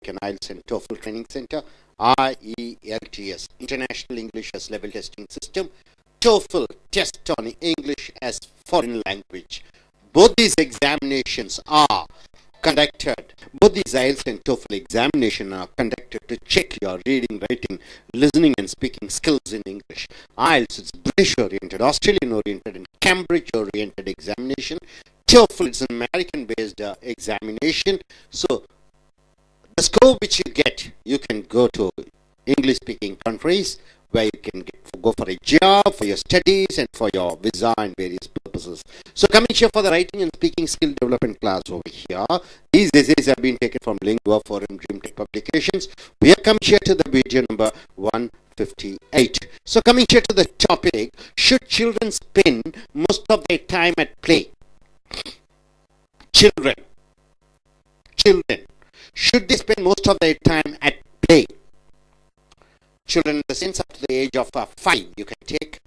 like an I.E.L.T.S and Toefl training center, I.E.L.T.S, International English as Level Testing System, Toefl test on English as foreign language. Both these examinations are conducted, both these I.E.L.T.S and Toefl examination are conducted to check your reading, writing, listening and speaking skills in English. I.E.L.T.S is British oriented, Australian oriented and Cambridge oriented examination. Toefl is an American based examination. So the score which you get, you can go to English speaking countries where you can go for a job, for your studies and for your visa and various purposes. So coming here for the writing and speaking skill development class over here, these essays have been taken from Lingua Forum Dream Tech Publications. We have come here to the video number 158. So coming here to the topic, should children spend most of their time at play? Children, should they spend most of their time at play? Children in the sense up to the age of 5 you can take.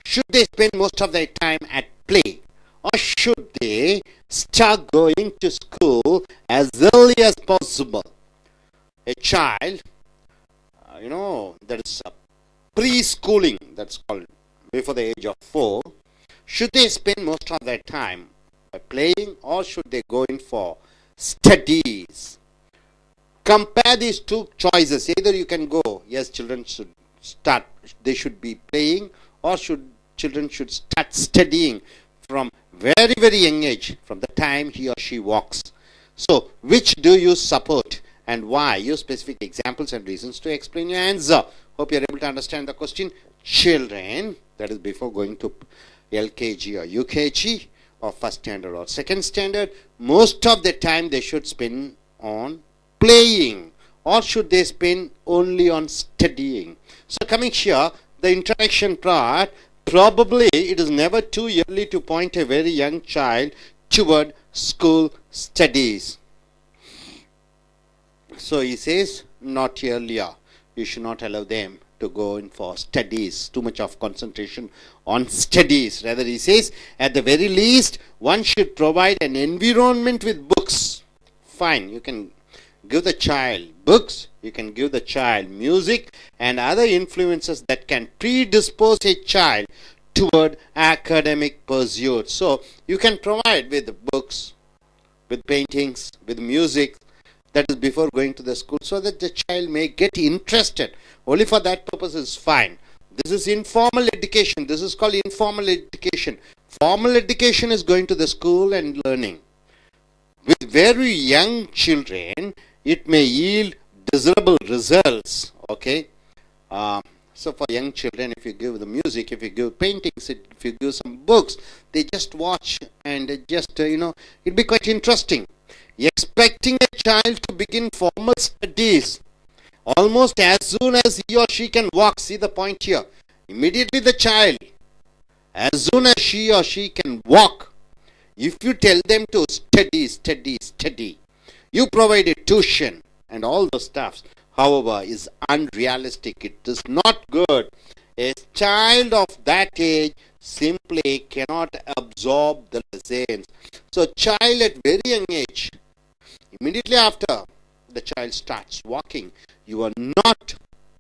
Should they spend most of their time at play, or should they start going to school as early as possible? A child, that is preschooling, that's called, before the age of 4, should they spend most of their time by playing, or should they go in for studies? Compare these two choices. Either you can go, yes, children should start, they should be playing, or children should start studying from very, very young age, from the time he or she walks. So, which do you support and why? Use specific examples and reasons to explain your answer. Hope you are able to understand the question. Children, that is before going to LKG or UKG or first standard or second standard, most of the time they should spend on playing, or should they spend only on studying? So coming here, the interaction part, probably it is never too early to point a very young child toward school studies. So he says, not earlier. You should not allow them to go in for studies, too much of concentration on studies. Rather, he says, at the very least, one should provide an environment with books. Fine, you can give the child books, you can give the child music and other influences that can predispose a child toward academic pursuits. So you can provide with books, with paintings, with music, that is before going to the school, so that the child may get interested. Only for that purpose is fine. This is informal education. This is called informal education. Formal education is going to the school and learning. With very young children, it may yield desirable results. Okay. So for young children, if you give the music, if you give paintings, if you give some books, they just watch and just, it'll be quite interesting. Expecting a child to begin formal studies almost as soon as he or she can walk. See the point here. Immediately the child, as soon as he or she can walk, if you tell them to study, you provide a tuition and all those stuffs, however, is unrealistic. It is not good. A child of that age simply cannot absorb the lessons. So child at very young age, immediately after the child starts walking, you are not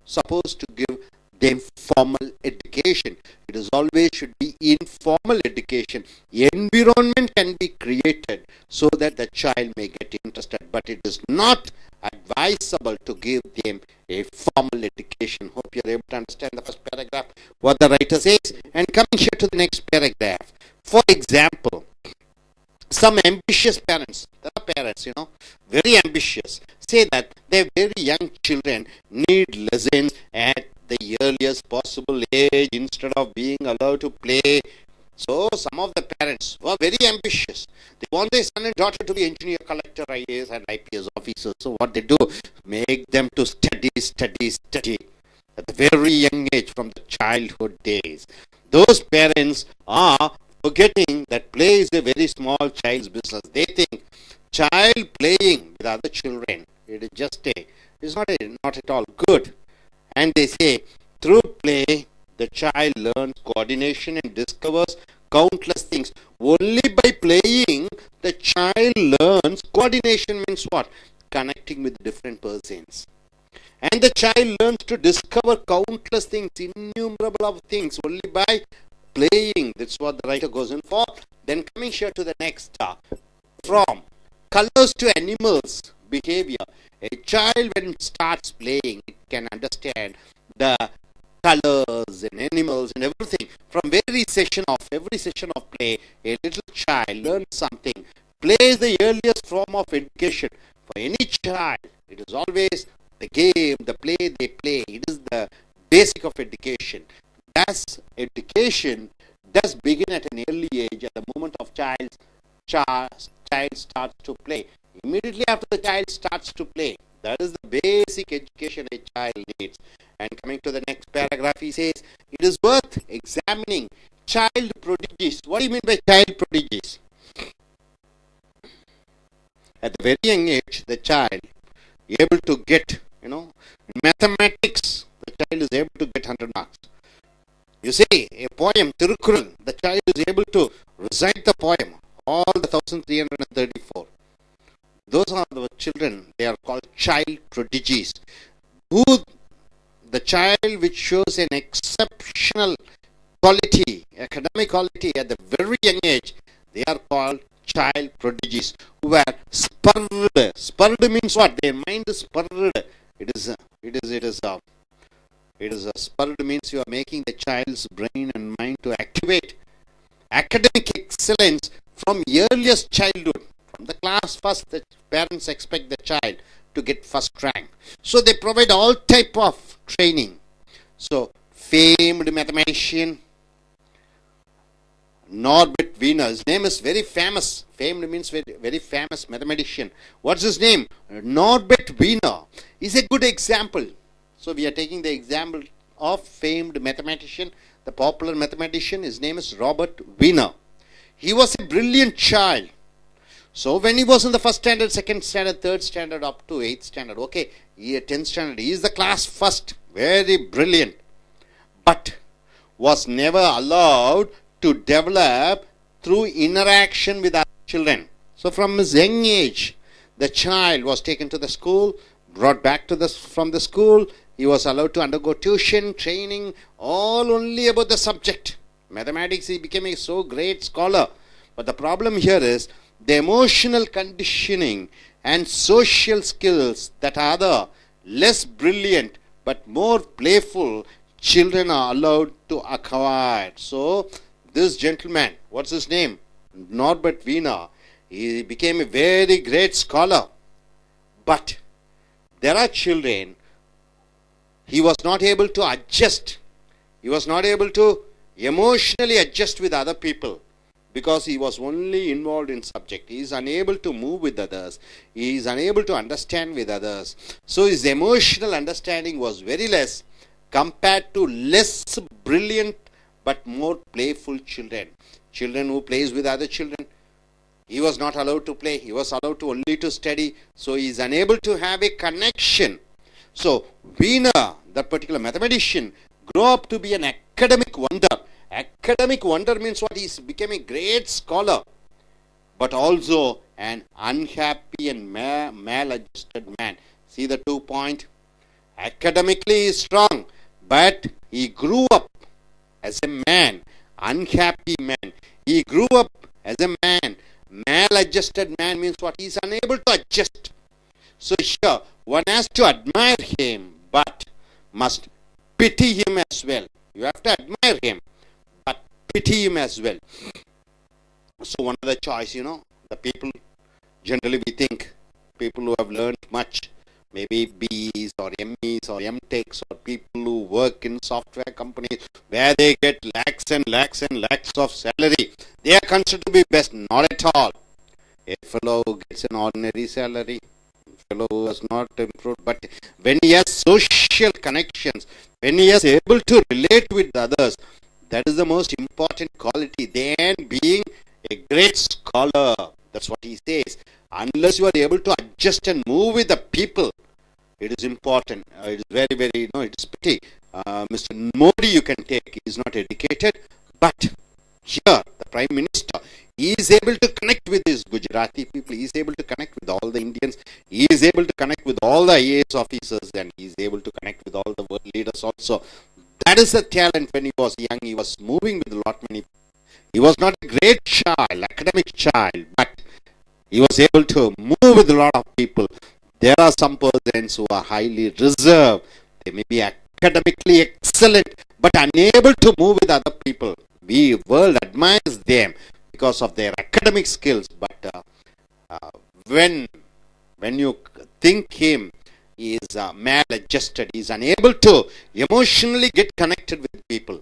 supposed to give them formal education. It is always should be informal education. Environment can be created so that the child may get interested, but it is not advisable to give them a formal education. Hope you are able to understand the first paragraph, what the writer says. And coming here to the next paragraph. For example, some ambitious parents, there are parents, very ambitious, say that their very young children need lessons at the earliest possible age instead of being allowed to play. So some of the parents who are very ambitious, they want their son and daughter to be engineer, collector, IAS and IPS officers. So what they do, make them to study at the very young age, from the childhood days. Those parents are forgetting that play is a very small child's business. They think child playing with other children, it is just not at all good. And they say, through play, the child learns coordination and discovers countless things. Only by playing, the child learns coordination. Means what? connecting with different persons. And the child learns to discover countless things, innumerable of things, only by playing. That's what the writer goes in for. Then coming here to the next, from colors to animals behavior. A child when it starts playing, it can understand the colors and animals and everything. From every session of play, a little child learns something. Play is the earliest form of education. For any child, it is always the game, the play they play. It is the basic of education. Thus, education does begin at an early age, at the moment of child starts to play. Immediately after the child starts to play, that is the basic education a child needs. And coming to the next paragraph, he says, it is worth examining child prodigies. What do you mean by child prodigies? At the very young age, the child is able to get, in mathematics, the child is able to get 100 marks. You see, a poem, Tirukkural, the child is able to recite the poem, all the 1334. Those are the children, they are called child prodigies. Who the child which shows an exceptional quality, academic quality at the very young age, they are called child prodigies, who are spurred. Spurred means what? Their mind is spurred. It is a spurred means you are making the child's brain and mind to activate. Academic excellence from earliest childhood. From the class first, the parents expect the child to get first rank. So they provide all type of training. So famed mathematician Norbert Wiener, his name is very famous. Famed means very famous mathematician. What's his name? Norbert Wiener is a good example. So we are taking the example of famed mathematician, the popular mathematician. His name is Robert Wiener. He was a brilliant child. So when he was in the first standard, second standard, third standard, up to 8th standard, okay, 10th standard, he is the class first, very brilliant, but was never allowed to develop through interaction with other children. So from his young age, the child was taken to the school, brought back to from the school. He was allowed to undergo tuition, training, all only about the subject. Mathematics, he became a so great scholar. But the problem here is the emotional conditioning and social skills that other less brilliant but more playful children are allowed to acquire. So this gentleman, what's his name? Norbert Wiener. He became a very great scholar. But there are children, he was not able to adjust. He was not able to emotionally adjust with other people because he was only involved in subject. He is unable to move with others. He is unable to understand with others. So his emotional understanding was very less compared to less brilliant but more playful children. Children who plays with other children. He was not allowed to play. He was allowed to only to study. So he is unable to have a connection. So Wiener, that particular mathematician, grew up to be an academic wonder. Academic wonder means what? He became a great scholar, but also an unhappy and maladjusted man. See the 2 point? Academically he is strong, but he grew up as a man, unhappy man. He grew up as a man. Maladjusted man means what? He is unable to adjust. So here, one has to admire him, but must pity him as well. You have to admire him, but pity him as well. So one other choice, the people, generally we think, people who have learned much, maybe B's or ME's or M.Techs or people who work in software companies where they get lakhs and lakhs and lakhs of salary, they are considered to be best. Not at all. A fellow who gets an ordinary salary, a fellow who has not improved, but when he has social connections, when he is able to relate with others, that is the most important quality than being a great scholar. That's what he says. Unless you are able to adjust and move with the people, it is important. It is very, very, it is pity. Mr. Modi you can take. He is not educated, but here the Prime Minister. He is able to connect with his Gujarati people. He is able to connect with all the Indians. He is able to connect with all the I.A.S. officers, and he is able to connect with all the world leaders also. That is the talent. When he was young, he was moving with a lot many. He was not a great child, academic child, but he was able to move with a lot of people. There are some persons who are highly reserved. They may be academically excellent, but unable to move with other people. The world admires them because of their academic skills. But when you think him, he is maladjusted. He is unable to emotionally get connected with people.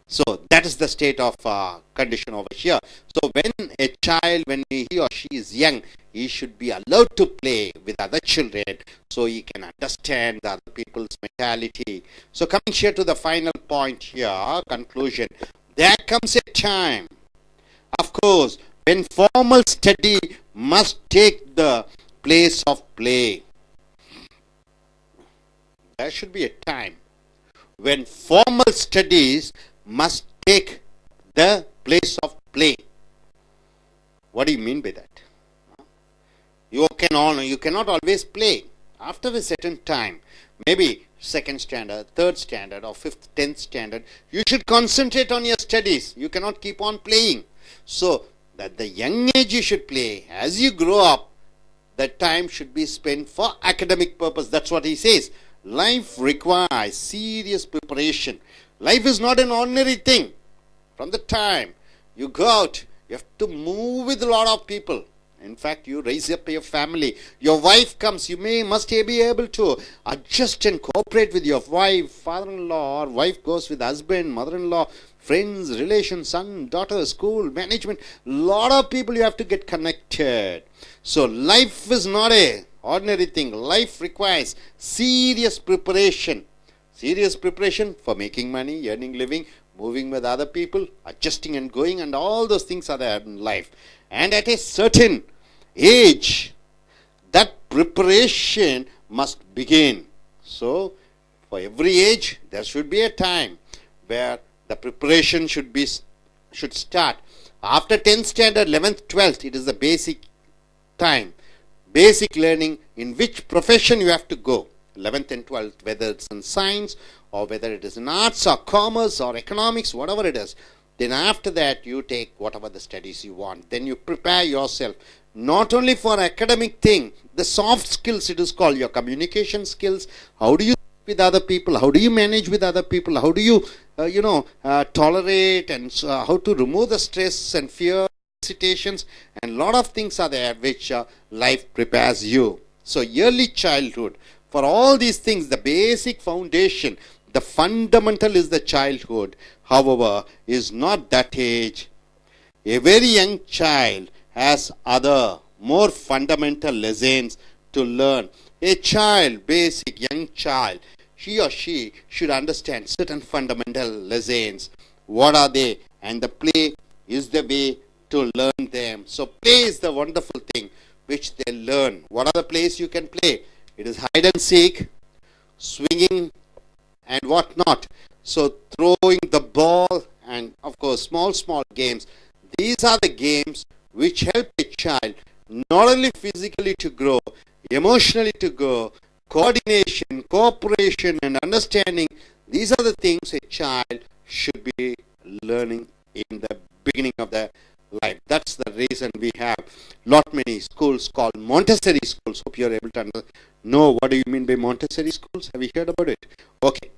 So that is the state of condition over here. So when a child, when he or she is young, he should be allowed to play with other children so he can understand the other people's mentality. So coming here to the final point here, conclusion. There comes a time, of course, when formal study must take the place of play. There should be a time when formal studies must take the place of play. What do you mean by that? You cannot always play. After a certain time, maybe second standard, third standard, or fifth, 10th standard, you should concentrate on your studies. You cannot keep on playing. So, at the young age you should play. As you grow up, that time should be spent for academic purpose. That's what he says. Life requires serious preparation. Life is not an ordinary thing. From the time you go out, you have to move with a lot of people. In fact, you raise up your family. Your wife comes. You must be able to adjust and cooperate with your wife, father-in-law, or wife goes with husband, mother-in-law, friends, relations, son, daughter, school, management. Lot of people you have to get connected. So life is not a ordinary thing. Life requires serious preparation. Serious preparation for making money, earning living, moving with other people, adjusting and going, and all those things are there in life. And at a certain age, that preparation must begin. So, for every age, there should be a time where the preparation should start. After 10th standard, 11th, 12th, it is the basic time, basic learning in which profession you have to go. 11th and 12th, whether it's in science or whether it is in arts or commerce or economics, whatever it is. Then after that, you take whatever the studies you want. Then you prepare yourself not only for academic thing, the soft skills it is called, your communication skills. How do you with other people? How do you manage with other people? How do you, tolerate and how to remove the stress and fear, hesitations, and a lot of things are there which life prepares you. So early childhood, for all these things, the basic foundation, the fundamental is the childhood. However, is not that age. A very young child has other more fundamental lessons to learn. A child, basic young child, he or she should understand certain fundamental lessons. What are they? And the play is the way to learn them. So play is the wonderful thing which they learn. What are the plays you can play? It is hide and seek, swinging, and what not. So throwing the ball, and of course small games. These are the games which help a child not only physically to grow, emotionally to grow, coordination, cooperation, and understanding. These are the things a child should be learning in the beginning of their life. That's the reason we have lot many schools called Montessori schools. Hope you are able to know what do you mean by Montessori schools. Have you heard about it? Okay.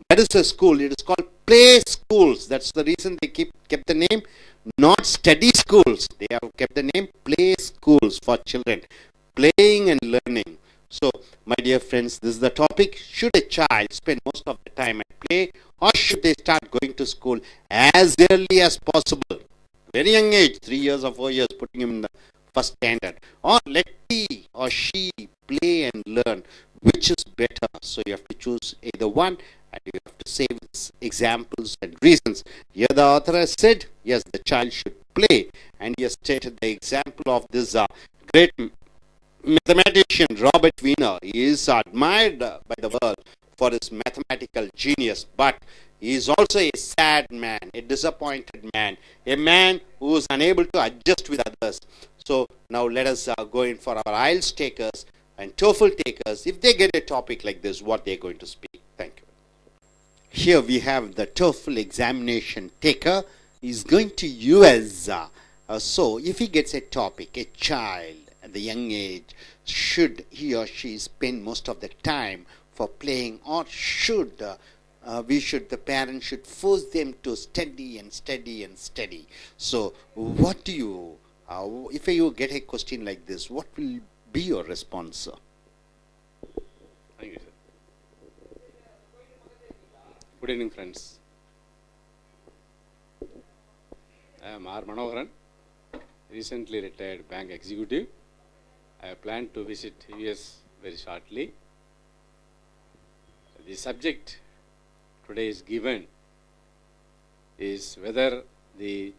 That is a school. It is called play schools. That's the reason they kept the name, not study schools. They have kept the name play schools for children, playing and learning. So, my dear friends, this is the topic. Should a child spend most of the time at play, or should they start going to school as early as possible? Very young age, 3 years or 4 years, putting him in the first standard. Or let he or she play and learn. Which is better? So you have to choose either one, and you have to say with examples and reasons. Here the author has said, yes, the child should play. And he has stated the example of this great mathematician Robert Wiener. He is admired by the world for his mathematical genius, but he is also a sad man, a disappointed man, a man who is unable to adjust with others. So now let us go in for our I.E.L.T.S takers and Toefl takers. If they get a topic like this, what they are going to speak. Thank you. Here we have the Toefl examination taker. He is going to US. So if he gets a topic, a child at the young age, should he or she spend most of the time for playing, or should the parents should force them to study and study and study? So what do you, if you get a question like this, what will be your response, sir? Thank you, sir. Good evening, friends. I am R. Manoharan, recently retired bank executive. I plan to visit US very shortly. The subject today is given is whether the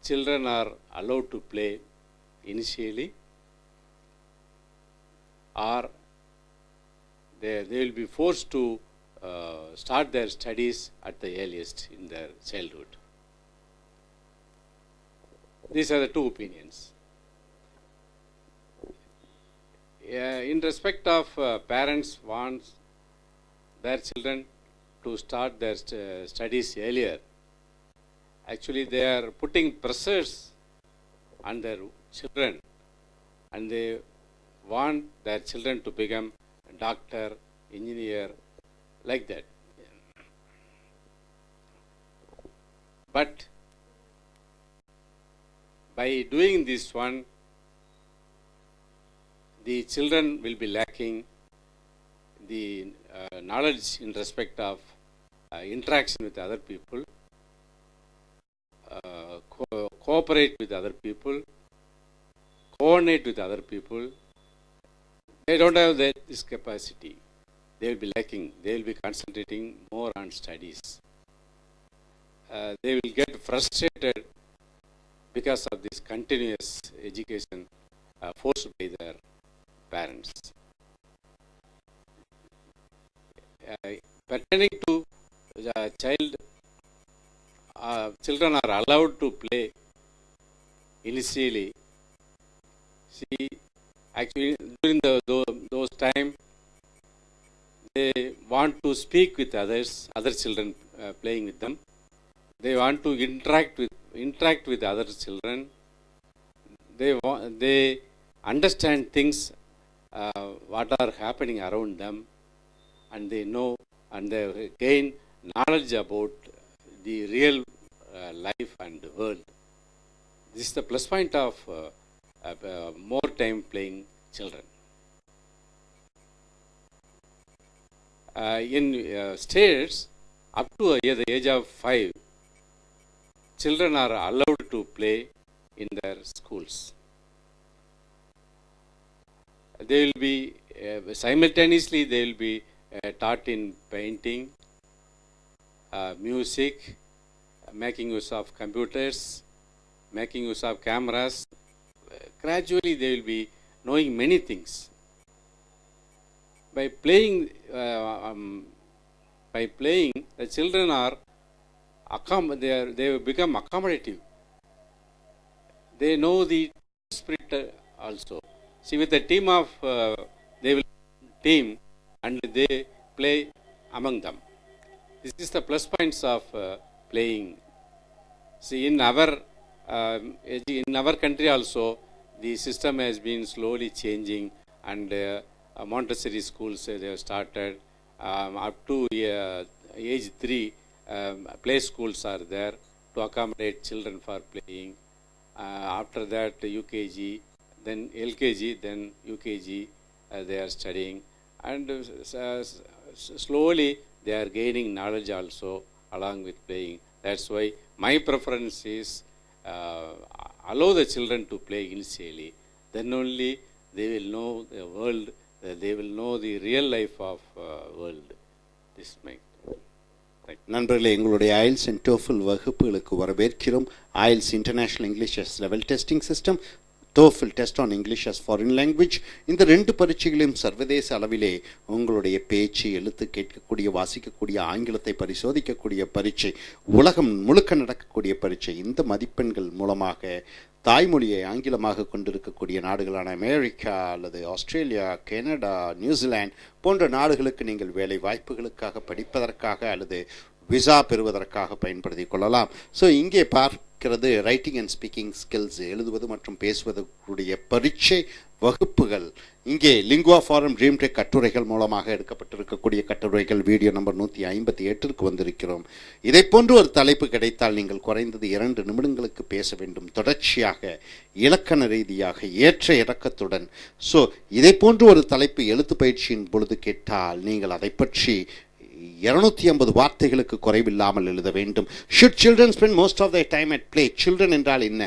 children are allowed to play initially, or they will be forced to start their studies at the earliest in their childhood. These are the two opinions. In respect of parents wants their children to start their studies earlier, actually they are putting pressures on their children, and they want their children to become a doctor, engineer, like that. But by doing this one, the children will be lacking the knowledge in respect of interaction with other people, cooperate with other people, coordinate with other people. They don't have this capacity. They will be lacking. They will be concentrating more on studies. They will get frustrated because of this continuous education forced by their parents. Pertaining to the children are allowed to play initially. See, actually during those time, they want to speak with others, other children playing with them. They want to interact with other children. They understand things what are happening around them, and they know and they gain knowledge about the real life and the world. This is the plus point of more time playing children. In states, up to the age of 5, children are allowed to play in their schools. They will be simultaneously they will be taught in painting, music, making use of computers, making use of cameras. Gradually they will be knowing many things. By playing, the children are they become accommodative. They know the spirit also. See, with a team of they will team and they play among them. This is the plus points of playing. See, in our country also, the system has been slowly changing, and Montessori schools they have started up to age 3. Play schools are there to accommodate children for playing. After that, UKG, then LKG, then UKG, they are studying, and slowly they are gaining knowledge also along with playing. That's why my preference is allow the children to play initially. Then only they will know the world. They will know the real life of world. This may. நண்பர்களே, எங்களுடைய I.E.L.T.S and Toefl வகுப்புகளுக்கு வரவேற்கிறோம். I.E.L.T.S international English level testing system Toefl test on English as foreign language. இந்த ரெண்டு பரீட்சைகளையும் சர்வதேச அளவிலே உங்களுடைய பேச்சு, எழுத்து, கேட்கக்கூடிய, வாசிக்கக்கூடிய, ஆங்கிலத்தை பரிசோதிக்கக்கூடிய பரீட்சை, உலகம் முழுக்க நடக்கக்கூடிய பரீட்சை. இந்த மதிப்பெண்கள் மூலமாக தாய்மொழியை ஆங்கிலமாக கொண்டிருக்கக்கூடிய நாடுகளான அமெரிக்கா அல்லது ஆஸ்திரேலியா, கனடா, நியூசிலாந்து போன்ற நாடுகளுக்கு நீங்கள் வேலை வாய்ப்புகளுக்காக, படிப்பதற்காக அல்லது விசா பெறுவதற்காக பயன்படுத்தி கொள்ளலாம். ஸோ இங்கே பார்க்கிறது ரைட்டிங் அண்ட் ஸ்பீக்கிங் ஸ்கில்ஸ், எழுதுவது மற்றும் பேசுவதற்குரிய பரீட்சை வகுப்புகள். இங்கே லிங்குவா ஃபாரம் ட்ரீம் டெக் கட்டுரைகள் மூலமாக எடுக்கப்பட்டிருக்கக்கூடிய கட்டுரைகள் வீடியோ நம்பர் 158 வந்திருக்கிறோம். இதை போன்று ஒரு தலைப்பு கிடைத்தால் நீங்கள் குறைந்தது 2 நிமிடங்களுக்கு பேச வேண்டும், தொடர்ச்சியாக, இலக்கண ரீதியாக, ஏற்ற இறக்கத்துடன். ஸோ இதை போன்று ஒரு தலைப்பு எழுத்து பயிற்சியின் பொழுது கேட்டால் நீங்கள் அதை பற்றி 250 வார்த்தைகளுக்கு குறைவில்லாமல் எழுத வேண்டும். Should children spend most of their time at play? Children என்றால் என்ன?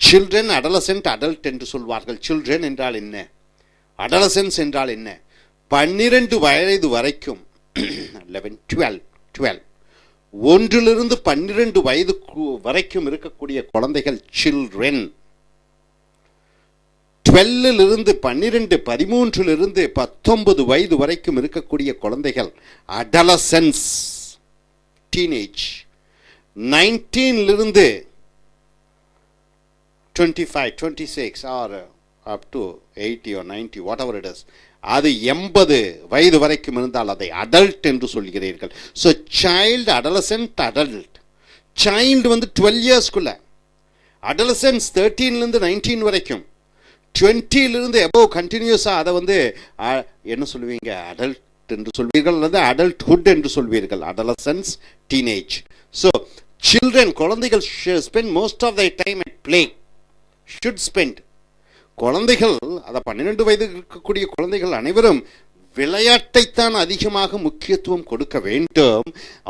Children, adolescent, adult என்று சொல்வார்கள். Children என்றால் என்ன? Adolescence என்றால் என்ன? 12 வயது வரைக்கும் 11, 12 ஒன்றிலிருந்து 12 வயது வரைக்கும் இருக்கக்கூடிய குழந்தைகள் children. 12 12, 13 19 வயது வரைக்கும் இருக்கக்கூடிய குழந்தைகள் adolescents, teenage. 19 25, 26 or up to 80 or 90, whatever it is, அது 80 வயது வரைக்கும் இருந்தால் அதை adult என்று சொல்கிறீர்கள். So child, adolescent, adult. Child 12 இயர்ஸ்க்குள்ள, adolescents 13 19 வரைக்கும், 20 above கண்டினியூஸாக அதை என்ன சொல்லுவீங்க, அடல்ட் என்று சொல்வீர்கள் அல்லது அடல்ட்ஹுட் என்று சொல்வீர்கள். Adolescence, teenage. ஸோ சில்ட்ரன், குழந்தைகள் spend most of the time at play. Should spend. குழந்தைகள், அதை 12 வயது இருக்கக்கூடிய குழந்தைகள் அனைவரும் விளையாட்டைத்தான் அதிகமாக முக்கியத்துவம் கொடுக்க வேண்டும்.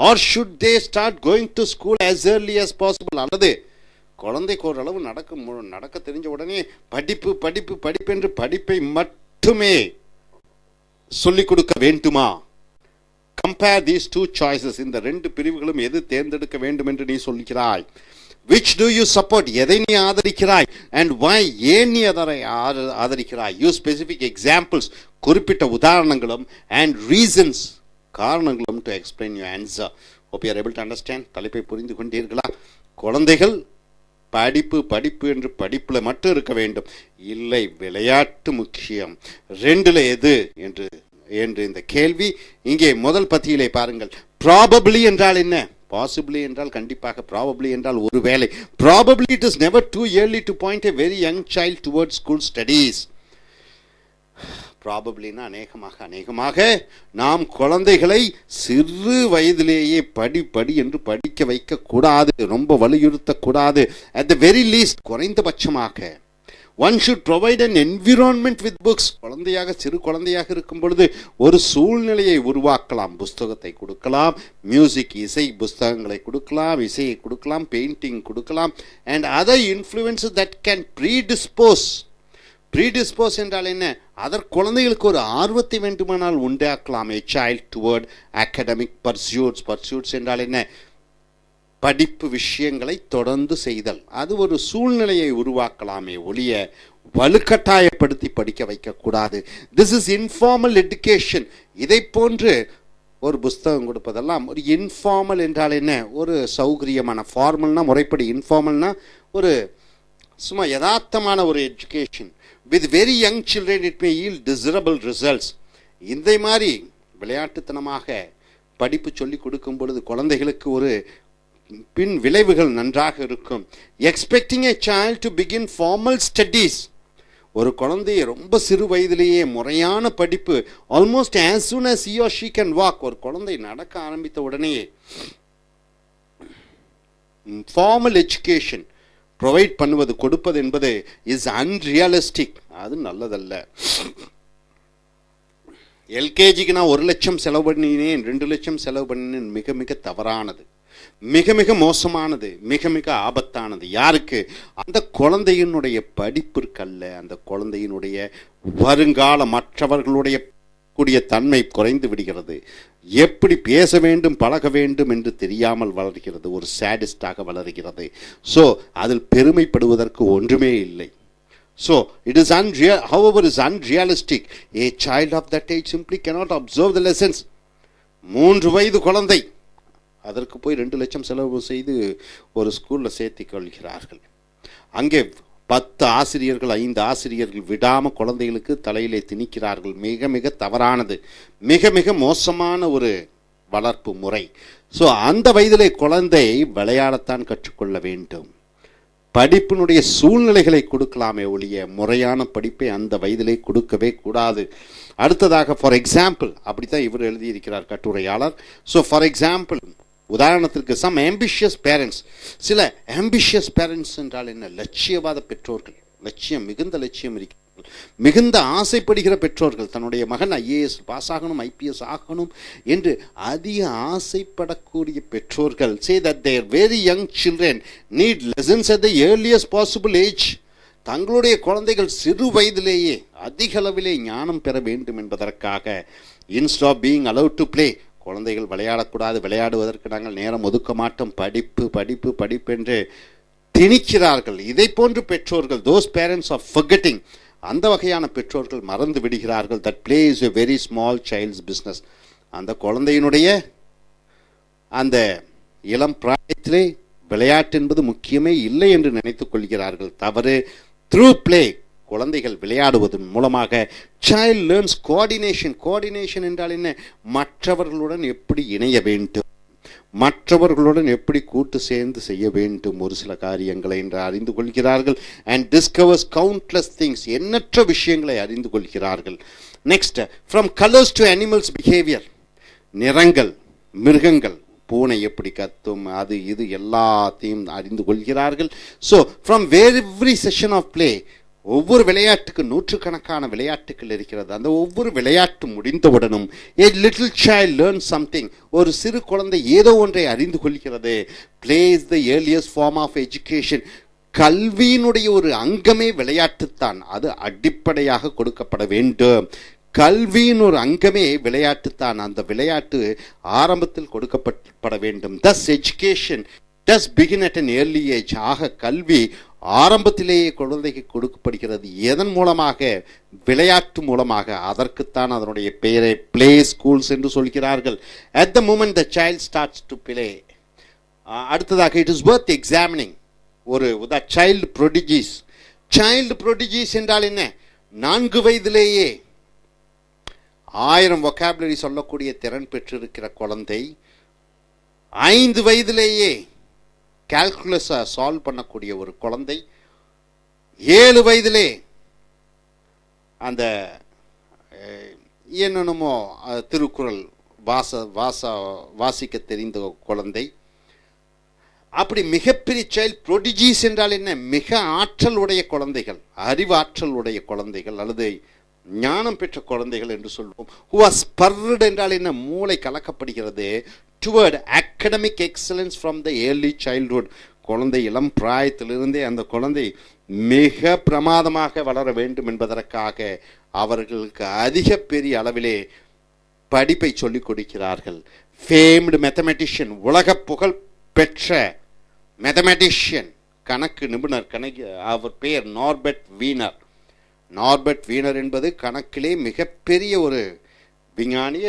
Or should they start going to school as early as possible? அல்லது குழந்தைக்கு ஓரளவு நடக்க தெரிஞ்ச உடனே படிப்பு படிப்பு படிப்பு என்று படிப்பை மட்டுமே சொல்லிக் கொடுக்க வேண்டுமா? Compare these two choices. இந்த 2 பிரிவுகளும் எது தேர்ந்தெடுக்க வேண்டும் என்று நீ சொல்கிறாய்? Which do you support? எதை நீ ஆதரிக்கிறாய்? And why? ஏன் நீ அதை ஆதரிக்கிறாய்? Use specific examples, குறிப்பிட்ட உதாரணங்களும், and reasons, காரணங்களும் to explain your answer. Hope you are able to understand. தலைப்பை புரிந்து கொண்டீர்களா? குழந்தைகள் படிப்பு படிப்பு என்று படிப்பில் மட்டும் இருக்க வேண்டும், இல்லை விளையாட்டு முக்கியம், 2ல் எது என்று இந்த கேள்வி. இங்கே முதல் பத்தியிலே பாருங்கள். ப்ராபபிளி என்றால் என்ன? பாசிபிளி என்றால் கண்டிப்பாக, ப்ராபபிளி என்றால் ஒருவேளை. Probably it is never too early to point a very young child towards school studies. ப்ராபபிளினா அநேகமாக நாம் குழந்தைகளை சிறு வயதிலேயே படி என்று படிக்க வைக்க கூடாது, ரொம்ப வலியுறுத்தக்கூடாது. அட் த வெரி லீஸ்ட், குறைந்தபட்சமாக one should provide an environment with books. சிறு குழந்தையாக இருக்கும் பொழுது ஒரு சூழ்நிலையை உருவாக்கலாம். புஸ்தகத்தை கொடுக்கலாம், மியூசிக், இசை புஸ்தகங்களை கொடுக்கலாம், இசையை கொடுக்கலாம், பெயிண்டிங் கொடுக்கலாம், and other influences that can predispose என்றால் என்ன? அதற்கு குழந்தைகளுக்கு ஒரு ஆர்வத்தை வேண்டுமானால் உண்டாக்கலாம். a child toward academic pursuits என்றால் என்ன? படிப்பு விஷயங்களை தொடர்ந்து செய்தல். அது ஒரு சூழ்நிலையை உருவாக்கலாமே ஒழிய வலுக்கட்டாயப்படுத்தி படிக்க வைக்கக்கூடாது. This is informal education. இதை போன்று ஒரு புஸ்தகம் கொடுப்பதெல்லாம் ஒரு இன்ஃபார்மல் என்றால் என்ன? ஒரு சௌகரியமான. ஃபார்மல்னா முறைப்படி, இன்ஃபார்மல்னா ஒரு சும்மா யதார்த்தமான ஒரு education. With very young children it may yield desirable results. இந்த மாதிரி விளையாட்டுத்தனமாக படிப்பு சொல்லிக் கொடுக்கும் பொழுது குழந்தைகளுக்கு ஒரு பின் விளைவுகள் நன்றாக இருக்கும். Expecting a child to begin formal studies. ஒரு குழந்தையை ரொம்ப சிறு வயதிலேயே முறையான படிப்பு, almost as soon as he or she can walk, ஒரு குழந்தை நடக்க ஆரம்பித்த உடனே formal education ப்ரொவைட் பண்ணுவது, கொடுப்பது என்பது இஸ் அன்ரியலிஸ்டிக். அது நல்லதல்ல. எல்கேஜிக்கு நான் 1 லட்சம் செலவு பண்ணினேன், 2 லட்சம் செலவு பண்ணினேன், மிக மிக தவறானது, மிக மிக மோசமானது, மிக மிக ஆபத்தானது. யாருக்கு? அந்த குழந்தையினுடைய படிப்பிற்கல்ல, அந்த குழந்தையினுடைய வருங்கால மற்றவர்களுடைய கூடிய தன்மை குறைந்து விடுகிறது. எப்படி பேச வேண்டும், பழக வேண்டும் என்று தெரியாமல் வளர்கிறது, ஒரு சாடிஸ்டாக வளர்கிறது. ஸோ அதில் பெருமைப்படுவதற்கு ஒன்றுமே இல்லை. So it is unreal, however, is unrealistic. A child of that age simply cannot observe the lessons. 3 வயது குழந்தை அதற்கு போய் 2 லட்சம் செலவு செய்து ஒரு ஸ்கூல்ல சேர்த்துக் கொள்கிறார்கள். அங்கே 10 ஆசிரியர்கள் 5 ஆசிரியர்கள் விடாம குழந்தைகளுக்கு தலையிலே திணிக்கிறார்கள். மிக மிக தவறானது, மிக மிக மோசமான ஒரு வளர்ப்பு முறை. ஸோ அந்த வயதிலே குழந்தை விளையாடத்தான் கற்றுக்கொள்ள வேண்டும். படிப்பினுடைய சூழ்நிலைகளை கொடுக்கலாமே ஒழிய முறையான படிப்பை அந்த வயதிலே கொடுக்கவே கூடாது. அடுத்ததாக ஃபார் எக்ஸாம்பிள், அப்படித்தான் இவர் எழுதியிருக்கிறார் கட்டுரையாளர். ஸோ ஃபார் எக்ஸாம்பிள், உதாரணத்திற்கு சம் ஆம்பிஷியஸ் பேரண்ட்ஸ். சில ஆம்பிஷியஸ் பேரண்ட்ஸ் என்றால் என்ன? லட்சியவாத பெற்றோர்கள், லட்சியம் மிகுந்த லட்சியம் இருக்கிறார்கள், மிகுந்த ஆசைப்படுகிற பெற்றோர்கள். தன்னுடைய மகன் IAS பாஸ் ஆகணும், IPS ஆகணும் என்று அதிக ஆசைப்படக்கூடிய பெற்றோர்கள் say that their very young children need lessons at the earliest possible age. தங்களுடைய குழந்தைகள் சிறு வயதிலேயே அதிக அளவிலே ஞானம் பெற வேண்டும் என்பதற்காக instead of being allowed to play, குழந்தைகள் விளையாடக்கூடாது, விளையாடுவதற்கு நாங்கள் நேரம் ஒதுக்க மாட்டோம், படிப்பு படிப்பு படிப்பு என்று திணிக்கிறார்கள். இதை போன்று பெற்றோர்கள், those parents are forgetting, அந்த வகையான பெற்றோர்கள் மறந்து விடுகிறார்கள். that play is a very small child's business. அந்த குழந்தையினுடைய அந்த இளம் பிராயத்திலே விளையாட்டு என்பது முக்கியமே இல்லை என்று நினைத்துக் கொள்கிறார்கள். தவறு. through play, குழந்தைகள் விளையாடுவதன் மூலமாக child learns coordination. coordination என்றால் என்ன? மற்றவர்களுடன் எப்படி இணைய வேண்டும், மற்றவர்களுடன் எப்படி கூட்டு சேர்ந்து செய்ய வேண்டும் ஒரு சில காரியங்களை என்று அறிந்து கொள்கிறார்கள். and discovers countless things, எண்ணற்ற விஷயங்களை அறிந்து கொள்கிறார்கள். Next, from colors to animals behavior, நிறங்கள், மிருகங்கள், பூனை எப்படி கத்தும், அது இது எல்லாத்தையும் அறிந்து கொள்கிறார்கள். So from every session of play, ஒவ்வொரு விளையாட்டுக்கு நூற்றுக்கணக்கான விளையாட்டுகள் இருக்கிறது. அந்த ஒவ்வொரு விளையாட்டு முடிந்தவுடனும் a little child learns something, ஒரு சிறு குழந்தை ஏதோ ஒன்றை அறிந்து கொள்கிறது. play is the earliest form of education. கல்வியினுடைய ஒரு அங்கமே விளையாட்டுத்தான், அது அடிப்படையாக கொடுக்கப்பட வேண்டும். கல்வியின் ஒரு அங்கமே விளையாட்டுத்தான், அந்த விளையாட்டு ஆரம்பத்தில் கொடுக்கப்பட வேண்டும். thus education does begin at an early age. ஆக கல்வி ஆரம்பத்திலேயே குழந்தைக்கு கொடுக்கப்படுகிறது. எதன் மூலமாக? விளையாட்டு மூலமாக. அதற்குத்தான் அதனுடைய பெயரை பிளே ஸ்கூல்ஸ் என்று சொல்கிறார்கள். at the moment the child starts to play. அடுத்ததாக it is worth examining, ஒரு child prodigies. child prodigies என்றால் என்ன? 4 வயதிலேயே 1000 vocabulary சொல்லக்கூடிய திறன் பெற்றிருக்கிற குழந்தை, 5 வயதிலேயே கால்குலஸை சால்வ் பண்ணக்கூடிய ஒரு குழந்தை, 7 வயதிலே அந்த என்னென்னமோ திருக்குறள் வாசிக்க தெரிந்த குழந்தை. அப்படி மிகப்பெரிய சைல்ட் ப்ரொடிஜிஸ் என்றால் என்ன? மிக ஆற்றல் உடைய குழந்தைகள், அறிவாற்றல் உடைய குழந்தைகள் அல்லது ஞானம் பெற்ற குழந்தைகள் என்று சொல்வோம். who are spurred என்றால் என்ன? மூளை கலக்கப்படுகிறது toward academic excellence from the early childhood. குழந்தை இளம் பிராயத்திலிருந்தே அந்த குழந்தை மிக பிரமாதமாக வளர வேண்டும் என்பதற்காக அவர்களுக்கு அதிக பெரிய அளவிலே படிப்பை சொல்லிக் கொடுக்கிறார்கள். famed mathematician, உலக புகழ் பெற்ற மேத்தமெட்டிஷியன், கணக்கு நிபுணர், அவர் பெயர் நார்பர்ட் வீனர். நார்பர்ட் வீனர் என்பது கணக்கிலே மிகப்பெரிய ஒரு விஞ்ஞானி,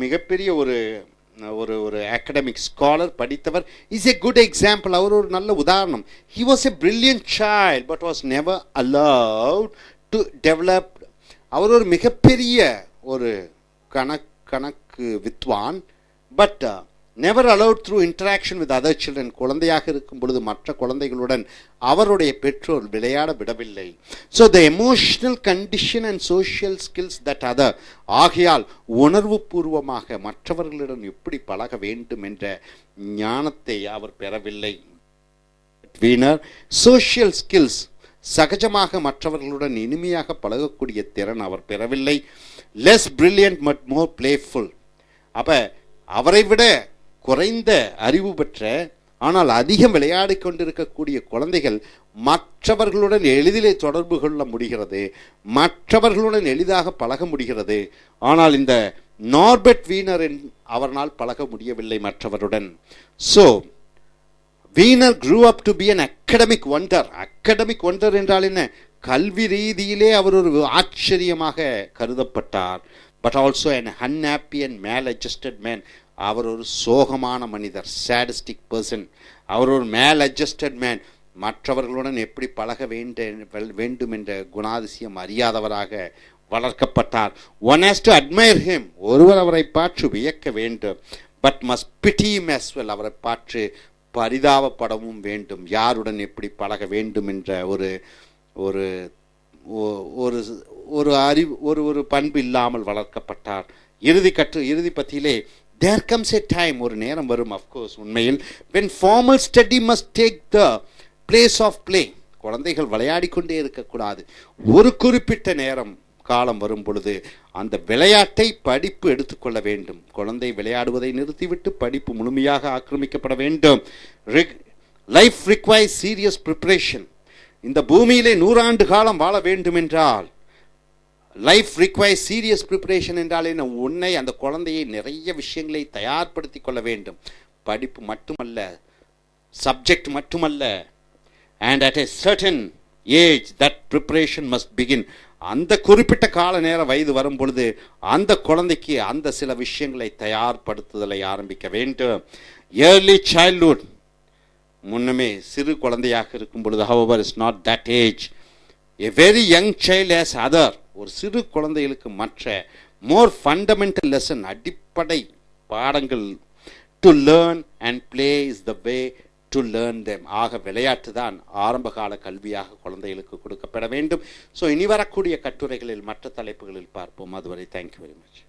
மிகப்பெரிய ஒரு அகடமிக் ஸ்காலர், படித்தவர். Is a good example. அவர் ஒரு நல்ல உதாரணம். He was a brilliant child but was never allowed to develop. அவர் ஒரு மிகப்பெரிய ஒரு கணக்கு வித்வான், but never allowed through interaction with other children. குழந்தையாக இருக்கும் பொழுது மற்ற குழந்தைகளுடன் அவருடைய பெற்றோர் விளையாட விடவில்லை. so the emotional condition and social skills that other, ஆகையால் உணர்வு பூர்வமாக மற்றவர்களுடன் எப்படி பழக வேண்டும் என்ற ஞானத்தை அவர் பெறவில்லை. வீனர் social skills, சகஜமாக மற்றவர்களுடன் இனிமையாக பழகக்கூடிய திறன் அவர் பெறவில்லை. less brilliant but more playful. அப்ப அவரை விட குறைந்த அறிவு பெற்ற ஆனால் அதிகம் விளையாடி கொண்டிருக்கக்கூடிய குழந்தைகள் மற்றவர்களுடன் எளிதிலே தொடர்பு கொள்ள முடிகிறது, மற்றவர்களுடன் எளிதாக பழக முடிகிறது. ஆனால் இந்த நார்பர்ட் வீனர் அவரால் பழக முடியவில்லை மற்றவருடன். So Wiener grew up to be an academic wonder. academic wonder என்றால் என்ன? கல்வி ரீதியிலே அவர் ஒரு ஆச்சரியமாக கருதப்பட்டார். But also an unhappy and maladjusted man. அவர் ஒரு சோகமான மனிதர், சாடிஸ்டிக் பர்சன். அவர் ஒரு maladjusted man. மற்றவர்களுடன் எப்படி பழக வேண்டும் என்ற குணாதிசயம் அறியாதவராக வளர்க்கப்பட்டார். One has to admire him. ஒருவர் அவரை பார்த்து வியக்க வேண்டும். But must pity him as well. அவரை பார்த்து பரிதாபப்படவும் வேண்டும். யாருடன் எப்படி பழக வேண்டும் என்ற ஒரு ஒரு ஒரு அறிவு ஒரு பண்பு இல்லாமல் வளர்க்கப்பட்டார். இறுதி பத்தியிலே there comes a time, ஒரு நேரம் வரும், அஃப்கோர்ஸ் உண்மையில், when formal study must take the place of play. குழந்தைகள் விளையாடி கொண்டே இருக்கக்கூடாது. ஒரு குறிப்பிட்ட நேரம் காலம் வரும் பொழுது அந்த விளையாட்டை படிப்பு எடுத்துக்கொள்ள வேண்டும். குழந்தை விளையாடுவதை நிறுத்திவிட்டு படிப்பு முழுமையாக ஆக்கிரமிக்கப்பட வேண்டும். Life requires serious preparation. இந்த பூமியிலே 100 ஆண்டு காலம் வாழ வேண்டும் என்றால் லைஃப் requires serious preparation என்றால் என்ன? உன்னை, அந்த குழந்தையை நிறைய விஷயங்களை தயார்படுத்திக் கொள்ள வேண்டும். படிப்பு மட்டுமல்ல, சப்ஜெக்ட் மட்டுமல்ல. and at a certain age that preparation must begin. அந்த குறிப்பிட்ட கால நேர வயது வரும் பொழுது அந்த குழந்தைக்கு அந்த சில விஷயங்களை தயார்படுத்துதலை ஆரம்பிக்க வேண்டும். early childhood, முன்னமே சிறு குழந்தையாக இருக்கும் பொழுது, however is not that age. a very young child has other, ஒரு சிறு குழந்தைகளுக்கு மற்ற more fundamental lesson, அடிப்படை பாடங்கள் to learn and play is the way to learn them. ஆக விளையாட்டு தான் ஆரம்பகால கல்வியாக குழந்தைகளுக்கு கொடுக்கப்பட வேண்டும். ஸோ இனி வரக்கூடிய கட்டுரைகளில் மற்ற தலைப்புகளில் பார்ப்போம். அதுவரை தேங்க்யூ வெரி மச்.